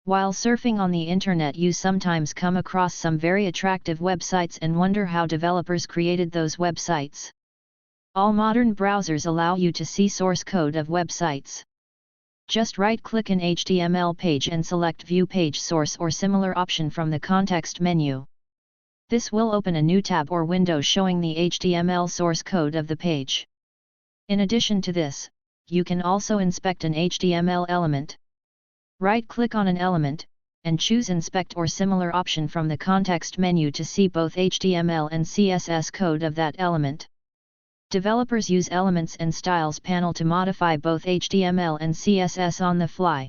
While surfing on the internet, you sometimes come across some very attractive websites and wonder how developers created those websites. All modern browsers allow you to see source code of websites. Just right-click an HTML page and select View Page Source or similar option from the context menu. This will open a new tab or window showing the HTML source code of the page. In addition to this, you can also inspect an HTML element. Right-click on an element, and choose Inspect or similar option from the context menu to see both HTML and CSS code of that element. Developers use Elements and Styles panel to modify both HTML and CSS on the fly.